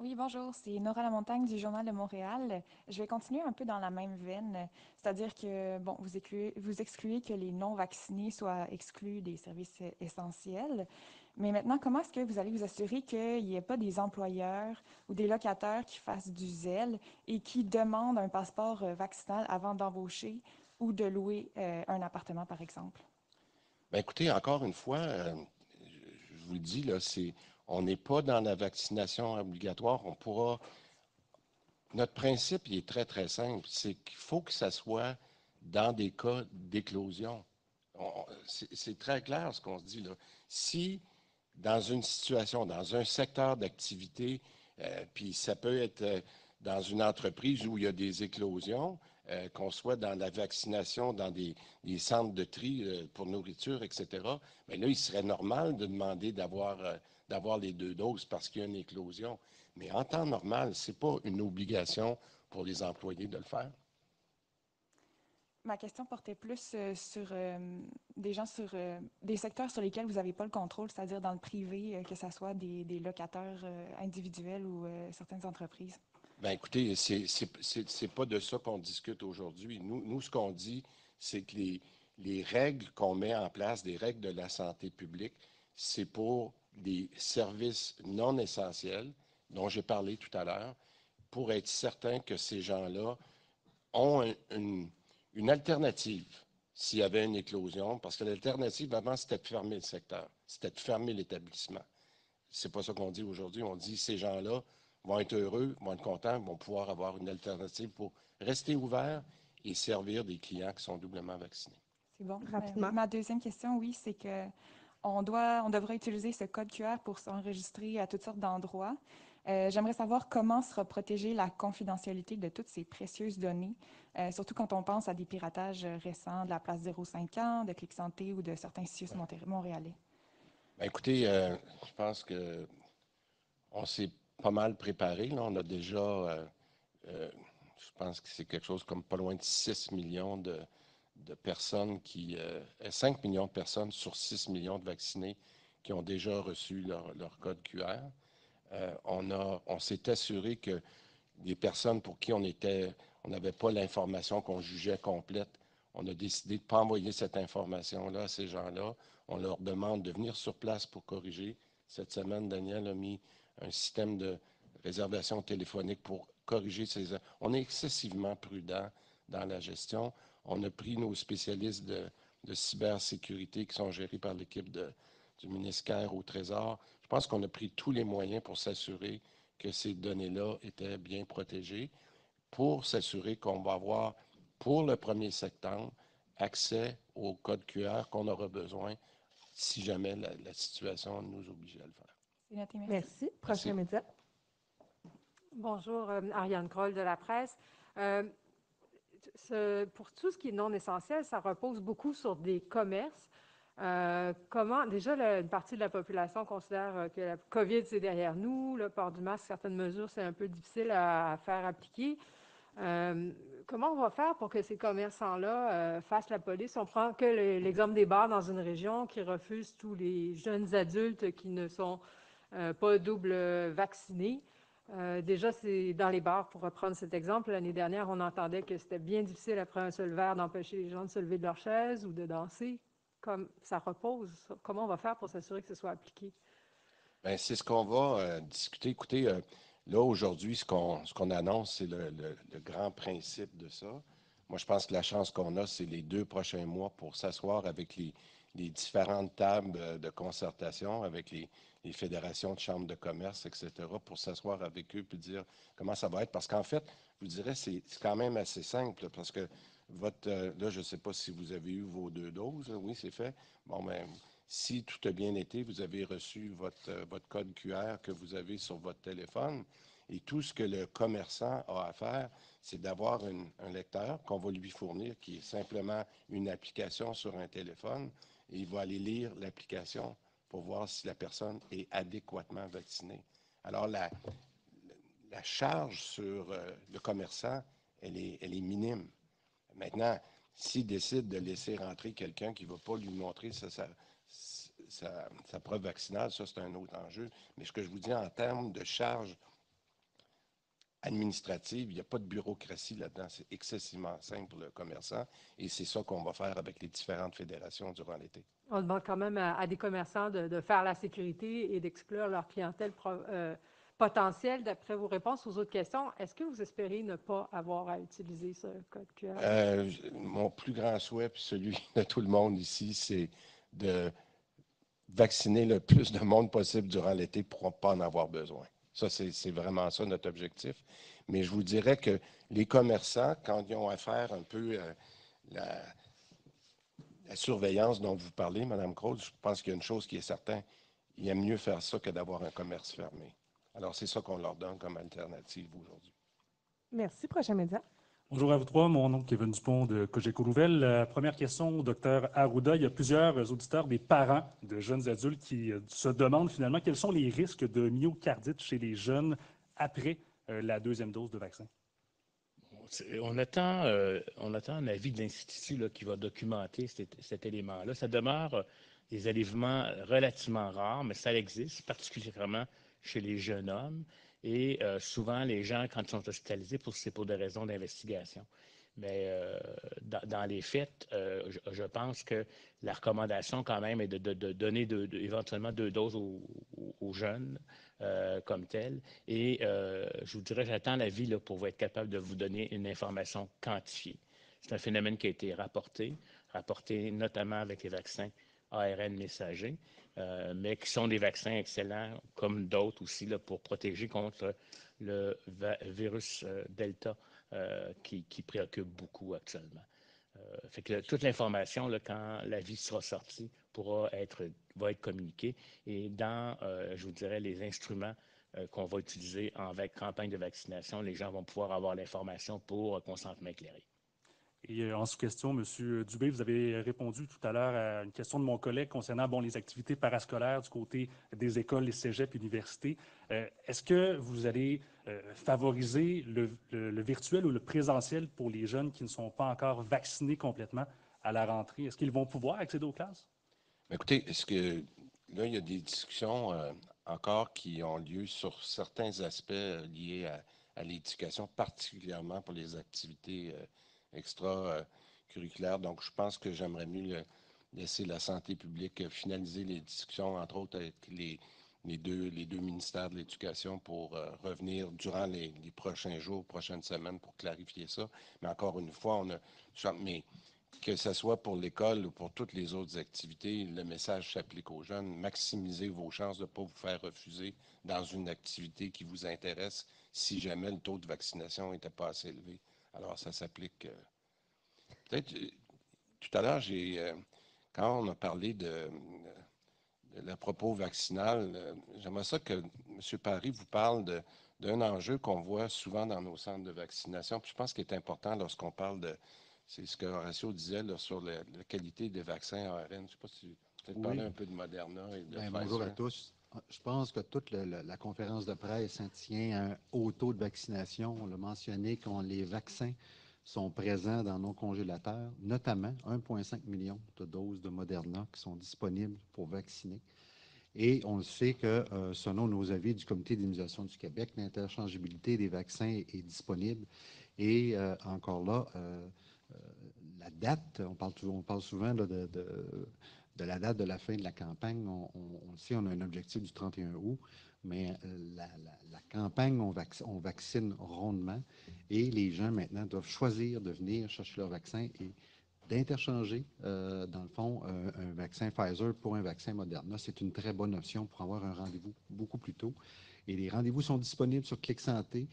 Oui, bonjour, c'est Nora Lamontagne du Journal de Montréal. Je vais continuer un peu dans la même veine, c'est-à-dire que, bon, vous excluez que les non-vaccinés soient exclus des services essentiels. Mais maintenant, comment est-ce que vous allez vous assurer qu'il n'y ait pas des employeurs ou des locataires qui fassent du zèle et qui demandent un passeport vaccinal avant d'embaucher ou de louer un appartement, par exemple? Bien, écoutez, encore une fois, je vous le dis, là, on n'est pas dans la vaccination obligatoire. Notre principe, il est très, très simple. C'est qu'il faut que ça soit dans des cas d'éclosion. C'est très clair ce qu'on se dit là. Si dans une situation, dans un secteur d'activité, puis ça peut être dans une entreprise où il y a des éclosions, qu'on soit dans la vaccination, dans des centres de tri pour nourriture, etc., bien là, il serait normal de demander d'avoir les 2 doses parce qu'il y a une éclosion. Mais en temps normal, ce n'est pas une obligation pour les employés de le faire. Ma question portait plus sur des gens sur des secteurs sur lesquels vous n'avez pas le contrôle, c'est-à-dire dans le privé, que ce soit des locataires individuels ou certaines entreprises. Bien, écoutez, c'est pas de ça qu'on discute aujourd'hui. Nous, ce qu'on dit, c'est que les règles qu'on met en place, des règles de la santé publique, c'est pour des services non essentiels, dont j'ai parlé tout à l'heure, pour être certain que ces gens-là ont une alternative s'il y avait une éclosion, parce que l'alternative, avant, c'était de fermer le secteur, c'était de fermer l'établissement. C'est pas ça qu'on dit aujourd'hui. On dit que ces gens-là vont être heureux, vont être contents, vont pouvoir avoir une alternative pour rester ouverts et servir des clients qui sont doublement vaccinés. C'est bon. Rapidement. Ma deuxième question, oui, c'est que on devrait utiliser ce code QR pour s'enregistrer à toutes sortes d'endroits. J'aimerais savoir comment sera protégée la confidentialité de toutes ces précieuses données, surtout quand on pense à des piratages récents de la place 05 ans, de Clic Santé ou de certains CIUS montréalais. Bien, écoutez, je pense que on s'est pas mal préparé. Là. On a déjà, je pense que c'est quelque chose comme pas loin de 6 millions de personnes 5 millions de personnes sur 6 millions de vaccinés qui ont déjà reçu leur code QR. On s'est assuré que les personnes pour qui on n'avait pas l'information qu'on jugeait complète, on a décidé de ne pas envoyer cette information-là à ces gens-là. On leur demande de venir sur place pour corriger. Cette semaine, Daniel a mis un système de réservation téléphonique pour corriger ces... On est excessivement prudent dans la gestion. On a pris nos spécialistes de cybersécurité qui sont gérés par l'équipe du ministère au Trésor. Je pense qu'on a pris tous les moyens pour s'assurer que ces données-là étaient bien protégées, pour s'assurer qu'on va avoir, pour le 1er septembre, accès au code QR qu'on aura besoin si jamais la situation nous oblige à le faire. C'est noté, merci. Merci. Prochain média. Bonjour, Ariane Kroll de la presse. Pour tout ce qui est non essentiel, ça repose beaucoup sur des commerces. Déjà, une partie de la population considère que la COVID, c'est derrière nous. Le port du masque, certaines mesures, c'est un peu difficile à faire appliquer. Comment on va faire pour que ces commerçants-là fassent la police? On prend que l'exemple des bars dans une région qui refusent tous les jeunes adultes qui ne sont pas double vaccinés. Déjà, c'est dans les bars, pour reprendre cet exemple. L'année dernière, on entendait que c'était bien difficile, après un seul verre, d'empêcher les gens de se lever de leur chaise ou de danser. Comme ça repose, comment on va faire pour s'assurer que ce soit appliqué? Bien, c'est ce qu'on va discuter. Écoutez, là, aujourd'hui, ce qu'on annonce, c'est le grand principe de ça. Moi, je pense que la chance qu'on a, c'est les 2 prochains mois pour s'asseoir avec les différentes tables de concertation, avec les fédérations de chambres de commerce, etc., pour s'asseoir avec eux et dire comment ça va être. Parce qu'en fait, je vous dirais, c'est quand même assez simple, parce que là, je ne sais pas si vous avez eu vos 2 doses. Oui, c'est fait. Bon, bien, si tout a bien été, vous avez reçu votre code QR que vous avez sur votre téléphone. Et tout ce que le commerçant a à faire, c'est d'avoir un lecteur qu'on va lui fournir, qui est simplement une application sur un téléphone. Et il va aller lire l'application pour voir si la personne est adéquatement vaccinée. Alors, la charge sur le commerçant, elle est minime. Maintenant, s'il décide de laisser rentrer quelqu'un qui ne va pas lui montrer sa preuve vaccinale, ça, c'est un autre enjeu. Mais ce que je vous dis en termes de charge administrative, il n'y a pas de bureaucratie là-dedans. C'est excessivement simple pour le commerçant et c'est ça qu'on va faire avec les différentes fédérations durant l'été. On demande quand même à des commerçants de faire la sécurité et d'exclure leur clientèle potentielle. D'après vos réponses aux autres questions, est-ce que vous espérez ne pas avoir à utiliser ce code QR? Mon plus grand souhait, puis celui de tout le monde ici, c'est de vacciner le plus de monde possible durant l'été pour ne pas en avoir besoin. Ça, c'est vraiment ça notre objectif. Mais je vous dirais que les commerçants, quand ils ont à faire un peu la surveillance dont vous parlez, Mme Kroll, je pense qu'il y a une chose qui est certaine. ils aiment mieux faire ça que d'avoir un commerce fermé. Alors, c'est ça qu'on leur donne comme alternative aujourd'hui. Merci. Prochain média. Bonjour à vous trois, mon nom est Kevin Dupont de Cogeco Nouvelles. Première question au docteur Arruda. Il y a plusieurs auditeurs, des parents de jeunes adultes qui se demandent finalement quels sont les risques de myocardite chez les jeunes après la deuxième dose de vaccin. On attend un avis de l'Institut là, qui va documenter cet élément-là. Ça demeure des enlèvements relativement rares, mais ça existe, particulièrement chez les jeunes hommes. Et souvent, les gens, quand ils sont hospitalisés, c'est pour des raisons d'investigation. Mais dans les faits, je pense que la recommandation quand même est de donner éventuellement 2 doses aux jeunes comme tel. Et je vous dirais, j'attends l'avis là, pour être capable de vous donner une information quantifiée. C'est un phénomène qui a été rapporté notamment avec les vaccins ARN messagers, mais qui sont des vaccins excellents, comme d'autres aussi, là, pour protéger contre le virus Delta qui préoccupe beaucoup actuellement. Fait que toute l'information, là, quand l'avis sera sorti, va être communiquée. Et dans, je vous dirais, les instruments qu'on va utiliser en campagne de vaccination, les gens vont pouvoir avoir l'information pour consentement éclairé. Et en sous-question, M. Dubé, vous avez répondu tout à l'heure à une question de mon collègue concernant les activités parascolaires du côté des écoles, les cégeps, universités. Est-ce que vous allez favoriser le virtuel ou le présentiel pour les jeunes qui ne sont pas encore vaccinés complètement à la rentrée? Est-ce qu'ils vont pouvoir accéder aux classes? Écoutez, là, il y a des discussions encore qui ont lieu sur certains aspects liés à l'éducation, particulièrement pour les activités extracurriculaires. Donc, je pense que j'aimerais mieux laisser la santé publique finaliser les discussions, entre autres avec les deux ministères de l'Éducation pour revenir durant les prochains jours, prochaines semaines pour clarifier ça. Mais encore une fois, que ce soit pour l'école ou pour toutes les autres activités, le message s'applique aux jeunes. Maximisez vos chances de ne pas vous faire refuser dans une activité qui vous intéresse si jamais le taux de vaccination n'était pas assez élevé. Alors, ça s'applique. Peut-être, tout à l'heure, quand on a parlé de la propos vaccinal, j'aimerais ça que M. Parry vous parle d'un enjeu qu'on voit souvent dans nos centres de vaccination. Puis je pense qu'il est important lorsqu'on parle c'est ce que Horacio disait là, sur la qualité des vaccins ARN. Je ne sais pas si vous peut-être parler un peu de Moderna et de Pfizer. Bonjour à tous. Je pense que toute la conférence de presse tient un haut taux de vaccination. On l'a mentionné quand les vaccins sont présents dans nos congélateurs, notamment 1,5 million de doses de Moderna qui sont disponibles pour vacciner. Et on le sait que, selon nos avis du Comité d'immunisation du Québec, l'interchangeabilité des vaccins est disponible. Et encore là, la date, on parle souvent là, de la date de la fin de la campagne. On le sait, on a un objectif du 31 août, mais la campagne, on vaccine rondement et les gens maintenant doivent choisir de venir chercher leur vaccin et d'interchanger, dans le fond, un vaccin Pfizer pour un vaccin Moderna. C'est une très bonne option pour avoir un rendez-vous beaucoup plus tôt. Et les rendez-vous sont disponibles sur Clic Santé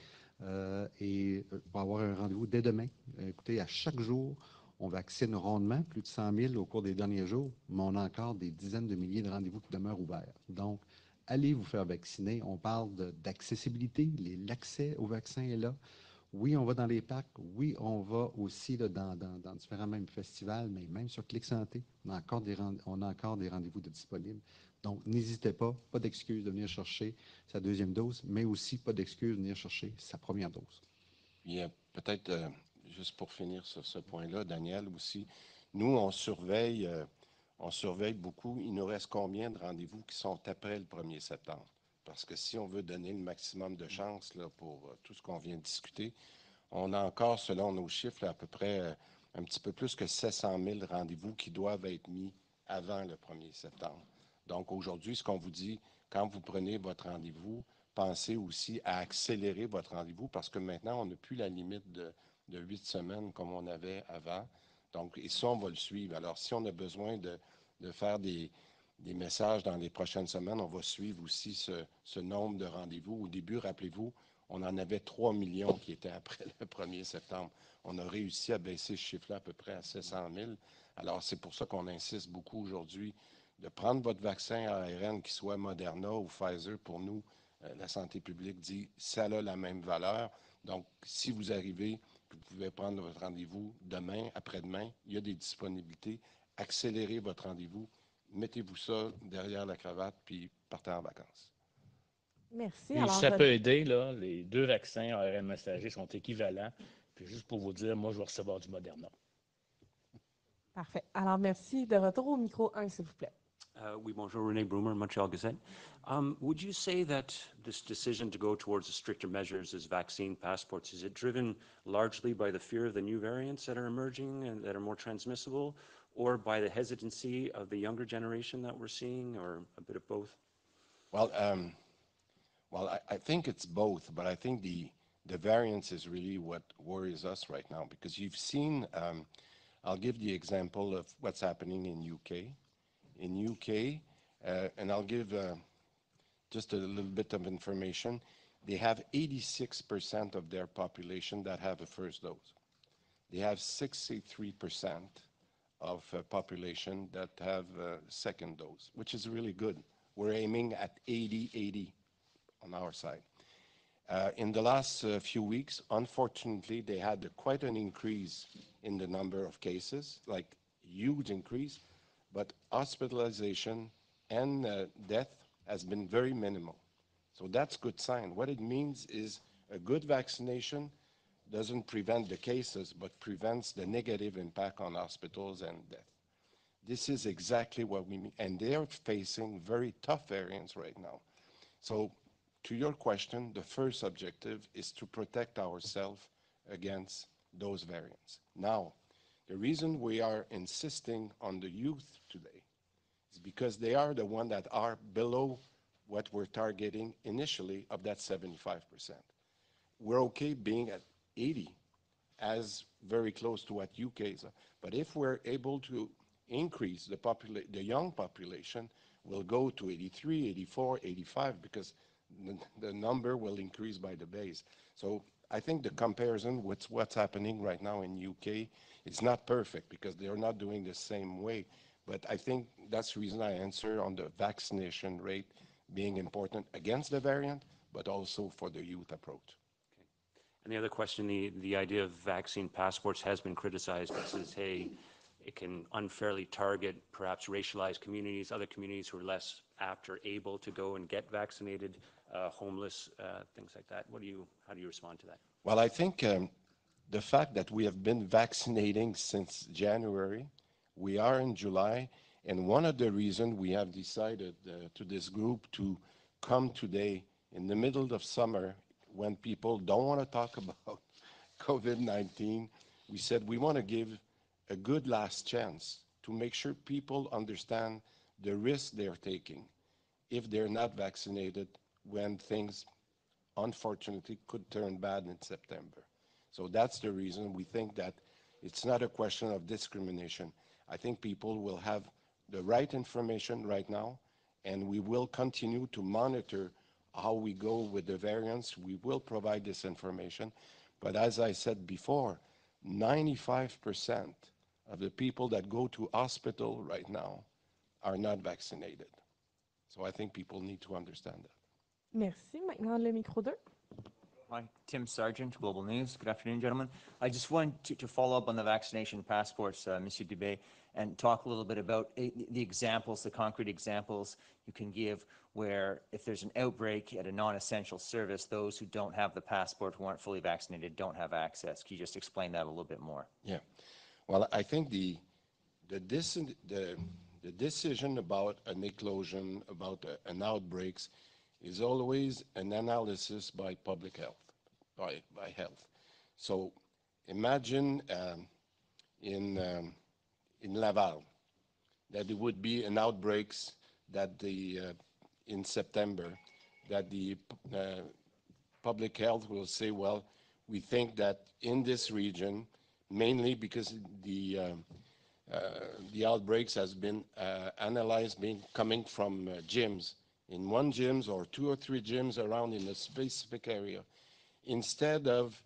et pour avoir un rendez-vous dès demain. Écoutez, à chaque jour, on vaccine rondement, plus de 100 000 au cours des derniers jours, mais on a encore des dizaines de milliers de rendez-vous qui demeurent ouverts. Donc, allez vous faire vacciner. On parle d'accessibilité. L'accès au vaccin est là. Oui, on va dans les parcs. Oui, on va aussi là, dans différents même festivals, mais même sur Clic Santé, on a encore des rendez-vous de disponibles. Donc, n'hésitez pas d'excuse de venir chercher sa deuxième dose, mais aussi pas d'excuse de venir chercher sa première dose. Puis, peut-être, juste pour finir sur ce point-là, Daniel aussi, nous, on surveille beaucoup. Il nous reste combien de rendez-vous qui sont après le 1er septembre? Parce que si on veut donner le maximum de chances là, pour tout ce qu'on vient de discuter, on a encore, selon nos chiffres, là, à peu près un petit peu plus que 700 000 rendez-vous qui doivent être mis avant le 1er septembre. Donc, aujourd'hui, ce qu'on vous dit, quand vous prenez votre rendez-vous, pensez aussi à accélérer votre rendez-vous parce que maintenant, on n'a plus la limite de 8 semaines comme on avait avant. Donc, et ça, on va le suivre. Alors, si on a besoin de faire des messages dans les prochaines semaines, on va suivre aussi ce nombre de rendez-vous. Au début, rappelez-vous, on en avait 3 millions qui étaient après le 1er septembre. On a réussi à baisser ce chiffre-là à peu près à 700 000. Alors, c'est pour ça qu'on insiste beaucoup aujourd'hui de prendre votre vaccin ARN, qu'il soit Moderna ou Pfizer, pour nous, la santé publique dit ça a la même valeur. Donc, si vous arrivez, vous pouvez prendre votre rendez-vous demain, après-demain, il y a des disponibilités. Accélérez votre rendez-vous, mettez-vous ça derrière la cravate, puis partez en vacances. Merci. Puis, Alors, ça peut aider, là, les 2 vaccins ARN messager sont équivalents. Puis juste pour vous dire, moi, je vais recevoir du Moderna. parfait. Alors, merci. De retour au micro 1, s'il vous plaît. Oui, bonjour, René Brumer, Montreal Gazette. Would you say that this decision to go towards the stricter measures as vaccine passports, is it driven largely by the fear of the new variants that are emerging and that are more transmissible, or by the hesitancy of the younger generation that we're seeing, or a bit of both? Well, I think it's both, but I think the variance is really what worries us right now, because you've seen, I'll give the example of what's happening in UK. In UK, and I'll give just a little bit of information, they have 86% of their population that have a first dose. They have 63% of population that have a second dose, which is really good. We're aiming at 80-80 on our side. In the last few weeks, unfortunately, they had quite an increase in the number of cases, like huge increase, but hospitalization and death has been very minimal. So that's a good sign. What it means is a good vaccination doesn't prevent the cases, but prevents the negative impact on hospitals and death. This is exactly what we mean. And they are facing very tough variants right now. So to your question, the first objective is to protect ourselves against those variants. Now, the reason we are insisting on the youth today is because they are the ones that are below what we're targeting initially of that 75%. We're okay being at 80, as very close to what UK is. But if we're able to increase the young population, we'll go to 83, 84, 85, because the number will increase by the base. So I think the comparison with what's happening right now in UK is not perfect, because they're not doing the same way. But I think that's the reason I answer on the vaccination rate being important against the variant, but also for the youth approach. And the other question, the idea of vaccine passports has been criticized. It says, hey, it can unfairly target perhaps racialized communities, other communities who are less apt or able to go and get vaccinated, homeless, things like that. How do you respond to that? Well, I think the fact that we have been vaccinating since January, we are in July, and one of the reasons we have decided to this group to come today in the middle of summer when people don't want to talk about COVID-19, we said we want to give a good last chance to make sure people understand the risk they're taking if they're not vaccinated when things, unfortunately, could turn bad in September. So that's the reason we think that it's not a question of discrimination. I think people will have the right information right now, and we will continue to monitor how we go with the variants. We will provide this information. But as I said before, 95% of the people that go to hospital right now are not vaccinated. So I think people need to understand that. Merci. Maintenant, le micro 2. Hi, Tim Sargent, Global News. Good afternoon, gentlemen. I just want to follow up on the vaccination passports, Monsieur Dubé, and talk a little bit about the examples, the concrete examples you can give where if there's an outbreak at a non-essential service, those who don't have the passport, who aren't fully vaccinated, don't have access. Can you just explain that a little bit more? Yeah. Well, I think the decision about an eclosion, about an outbreaks, is always an analysis by public health, by health. So imagine in Laval that there would be an outbreaks that in September, that the public health will say, well, we think that in this region, mainly because the outbreaks has been analyzed coming from gyms, in one gyms or 2 or 3 gyms around in a specific area, instead of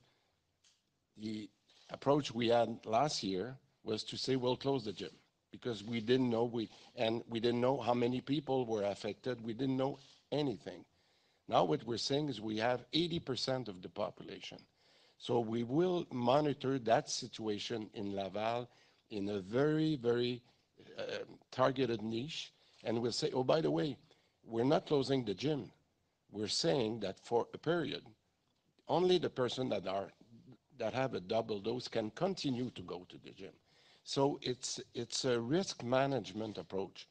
the approach we had last year was to say, we'll close the gym. because we didn't know, we didn't know how many people were affected. We didn't know anything. Now what we're saying is we have 80% of the population. So we will monitor that situation in Laval in a very, very targeted niche. And we'll say, oh, by the way, we're not closing the gym. We're saying that for a period, only the person that have a double dose can continue to go to the gym. So it's a risk management approach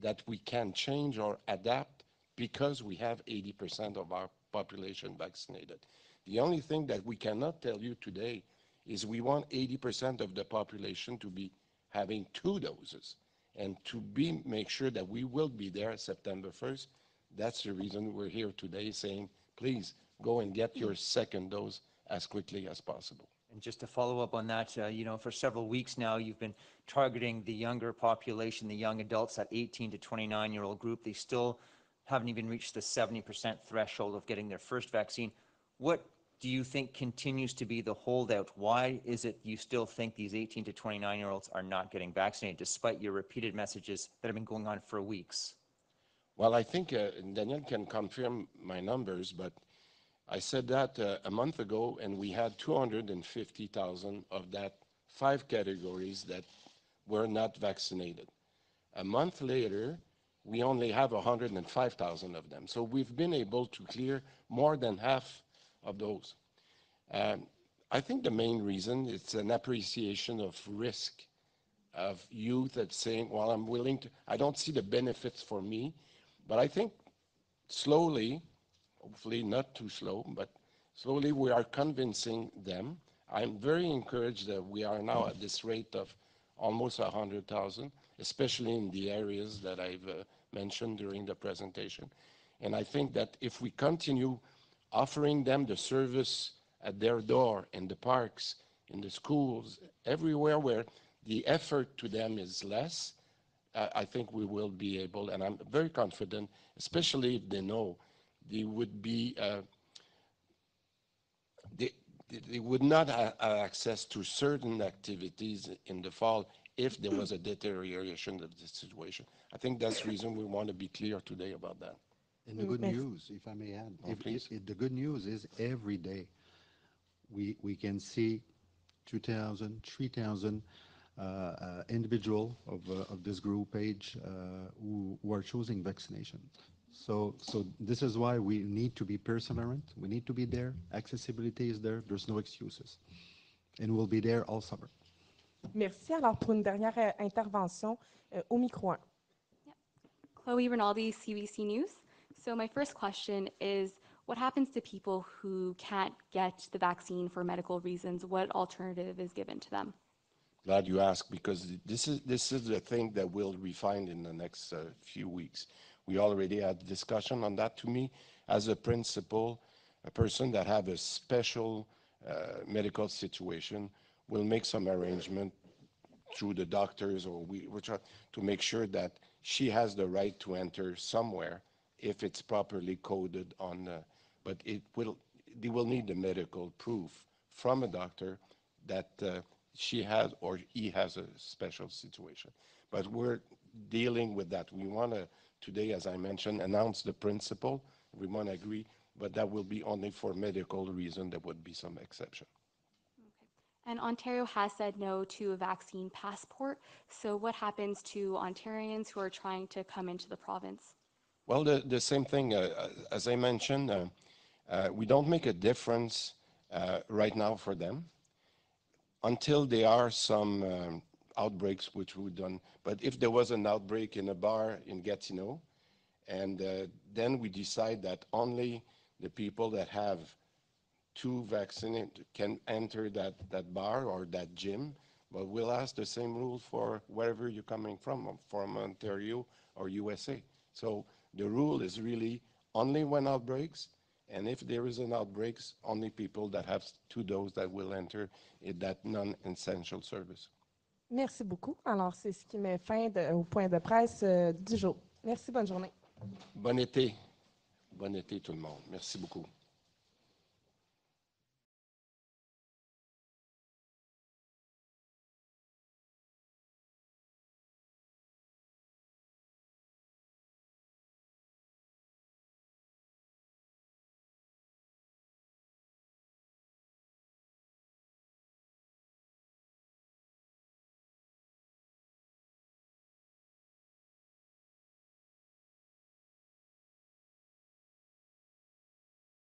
that we can change or adapt because we have 80% of our population vaccinated. The only thing that we cannot tell you today is we want 80% of the population to be having 2 doses and to make sure that we will be there September 1st. That's the reason we're here today saying, please go and get your second dose as quickly as possible. And just to follow up on that, for several weeks now, you've been targeting the younger population, the young adults, that 18 to 29-year-old group. They still haven't even reached the 70% threshold of getting their first vaccine. What do you think continues to be the holdout? Why is it you still think these 18 to 29-year-olds are not getting vaccinated, despite your repeated messages that have been going on for weeks? Well, I think Daniel can confirm my numbers, but I said that a month ago, and we had 250,000 of that 5 categories that were not vaccinated. A month later, we only have 105,000 of them. So we've been able to clear more than half of those. I think the main reason is an appreciation of risk of youth that's saying, well, I'm willing to, I don't see the benefits for me, but I think slowly, hopefully not too slow, but slowly we are convincing them. I'm very encouraged that we are now at this rate of almost 100,000, especially in the areas that I've mentioned during the presentation. And I think that if we continue offering them the service at their door, in the parks, in the schools, everywhere where the effort to them is less, I think we will be able, and I'm very confident, especially if they know they would be, they would not have access to certain activities in the fall if there was a deterioration of the situation. I think that's the reason we want to be clear today about that. And the good news, if I may add, the good news is every day we can see 2,000, 3,000 individual of this group age who are choosing vaccination. So this is why we need to be perseverant. We need to be there. Accessibility is there. There's no excuses. And we'll be there all summer. Merci. Alors, pour une dernière intervention, au micro 1. Yep. Chloe Rinaldi, CBC News. So my first question is, what happens to people who can't get the vaccine for medical reasons? What alternative is given to them? Glad you asked, because this is the thing that we'll refine in the next few weeks. We already had discussion on that. To me, as a principal, a person that have a special medical situation will make some arrangement through the doctors, or we try to make sure that she has the right to enter somewhere if it's properly coded on, but they will need the medical proof from a doctor that she has or he has a special situation. But we're dealing with that. We want to, today, as I mentioned, announce the principle. We want to agree, but that will be only for medical reason. There would be some exception. Okay. And Ontario has said no to a vaccine passport. So what happens to Ontarians who are trying to come into the province? Well, the same thing, as I mentioned, we don't make a difference right now for them until there are some outbreaks, which we've done. But if there was an outbreak in a bar in Gatineau, and then we decide that only the people that have 2 vaccinated can enter that bar or that gym, but we'll ask the same rule for wherever you're coming from Ontario or USA. So the rule is really only when outbreaks, and if there is an outbreak, only people that have 2 doses that will enter in that non-essential service. Merci beaucoup. Alors, c'est ce qui met fin au point de presse du jour. Merci, bonne journée. Bon été. Bon été tout le monde. Merci beaucoup.